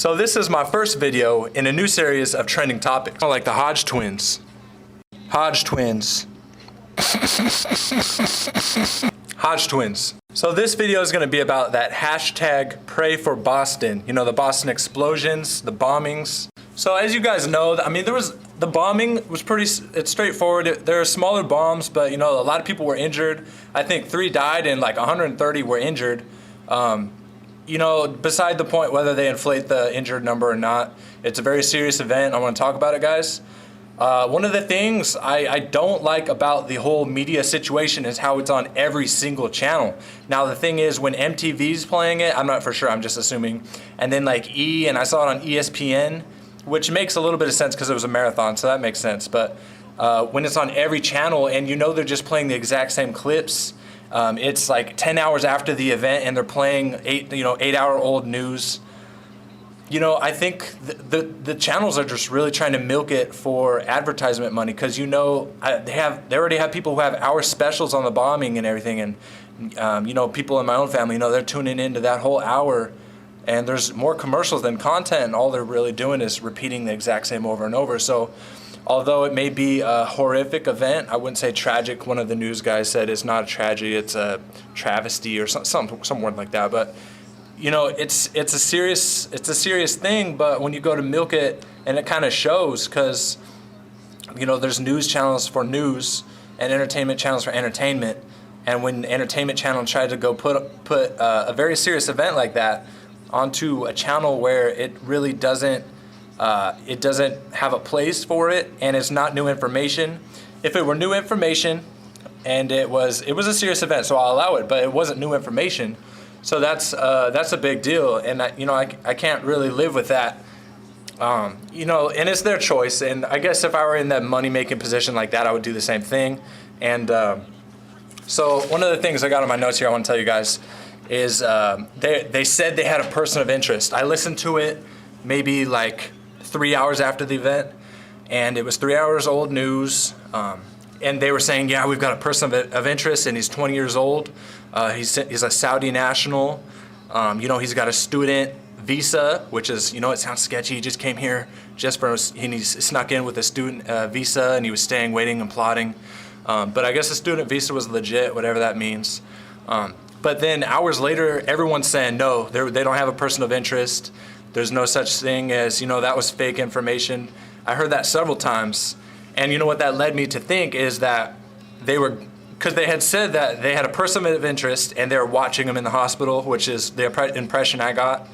So this is my first video in a new series of trending topics, like the Hodge twins. Hodge twins. Hodge twins. So this video is going to be about that hashtag PrayForBoston. You know, the Boston explosions, the bombings. So as you guys know, I mean, the bombing was it's straightforward. There are smaller bombs, but you know, a lot of people were injured. I think 3 died and like 130 were injured. You know, beside the point whether they inflate the injured number or not, it's a very serious event. I want to talk about it, guys. One of the things I don't like about the whole media situation is how it's on every single channel. Now the thing is, when MTV's playing it, I'm not for sure, I'm just assuming, and then like E, and I saw it on ESPN, which makes a little bit of sense because it was a marathon, so that makes sense. But when it's on every channel and you know they're just playing the exact same clips, it's like 10 hours after the event and they're playing 8-hour-old news. You know, I think the channels are just really trying to milk it for advertisement money, because you know they already have people who have hour specials on the bombing and everything, and you know, people in my own family, you know, they're tuning into that whole hour, and there's more commercials than content, and all they're really doing is repeating the exact same over and over. So although it may be a horrific event, I wouldn't say tragic. One of the news guys said it's not a tragedy, it's a travesty or some word like that. But you know, it's a serious thing. But when you go to milk it, and it kind of shows, because you know, there's news channels for news and entertainment channels for entertainment. And when the entertainment channel tried to go put a very serious event like that onto a channel where it really doesn't have a place for it, and it's not new information. If it were new information and it was a serious event, so I'll allow it, but it wasn't new information. So that's a big deal, and I can't really live with that. You know, and it's their choice, and I guess if I were in that money-making position like that, I would do the same thing. And so one of the things I got on my notes here I want to tell you guys is they said they had a person of interest. I listened to it maybe like 3 hours after the event, and it was 3 hours old news, and they were saying, yeah, we've got a person of interest, and he's 20 years old. He's a Saudi national. You know, he's got a student visa, which is, you know, it sounds sketchy. He just came here he snuck in with a student visa, and he was staying, waiting, and plotting. But I guess the student visa was legit, whatever that means. But then hours later, everyone's saying, no, they don't have a person of interest. There's no such thing as, you know, that was fake information. I heard that several times. And you know what that led me to think is that because they had said that they had a person of interest and they were watching him in the hospital, which is the impression I got.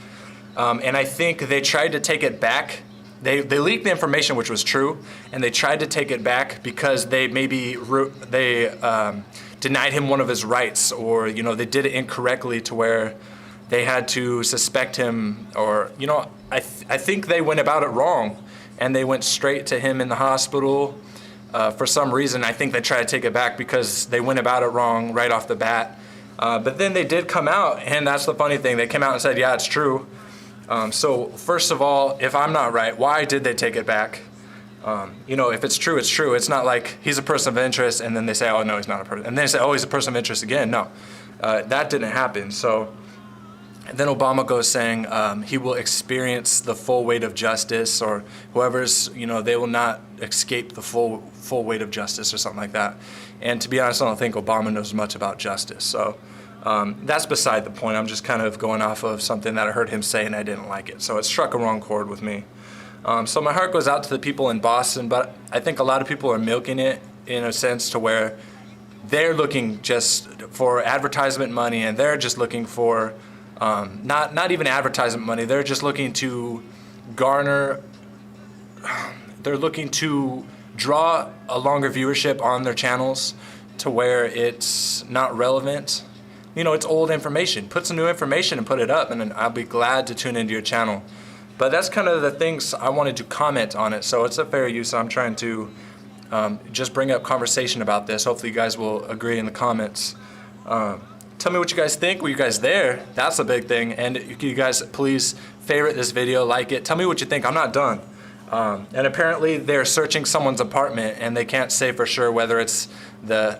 And I think they tried to take it back. They leaked the information, which was true, and they tried to take it back because they denied him one of his rights, or, you know, they did it incorrectly to where they had to suspect him, or, you know, I think they went about it wrong, and they went straight to him in the hospital. For some reason, I think they tried to take it back because they went about it wrong right off the bat. But then they did come out, and that's the funny thing. They came out and said, yeah, it's true. So first of all, if I'm not right, why did they take it back? You know, if it's true, it's true. It's not like he's a person of interest, and then they say, oh, no, he's not a person. And then they say, oh, he's a person of interest again. No, that didn't happen. So and then Obama goes saying he will experience the full weight of justice, or whoever's, you know, they will not escape the full weight of justice, or something like that. And to be honest, I don't think Obama knows much about justice. So that's beside the point. I'm just kind of going off of something that I heard him say and I didn't like it. So it struck a wrong chord with me. So my heart goes out to the people in Boston, but I think a lot of people are milking it in a sense to where they're looking just for advertisement money, and they're just looking for not even advertisement money. They're just looking to they're looking to draw a longer viewership on their channels to where it's not relevant. You know, it's old information. Put some new information and put it up, and then I'll be glad to tune into your channel. But that's kind of the things I wanted to comment on it. So it's a fair use. I'm trying to just bring up conversation about this. Hopefully you guys will agree in the comments. Tell me what you guys think. Were you guys there? That's a big thing. And you guys please favorite this video, like it. Tell me what you think. I'm not done. And apparently they're searching someone's apartment, and they can't say for sure whether it's the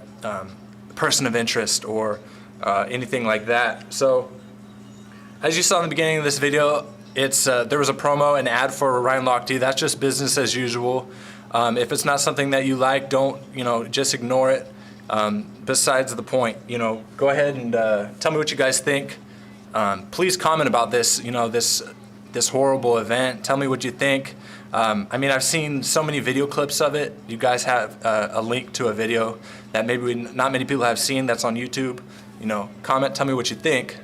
person of interest or anything like that. So as you saw in the beginning of this video, there was a promo, an ad for Ryan Lochte. That's just business as usual. If it's not something that you like, don't, just ignore it. Besides the point, go ahead and tell me what you guys think. Please comment about this, this horrible event. Tell me what you think. I mean, I've seen so many video clips of it. You guys have a link to a video that maybe not many people have seen that's on YouTube. Comment, tell me what you think.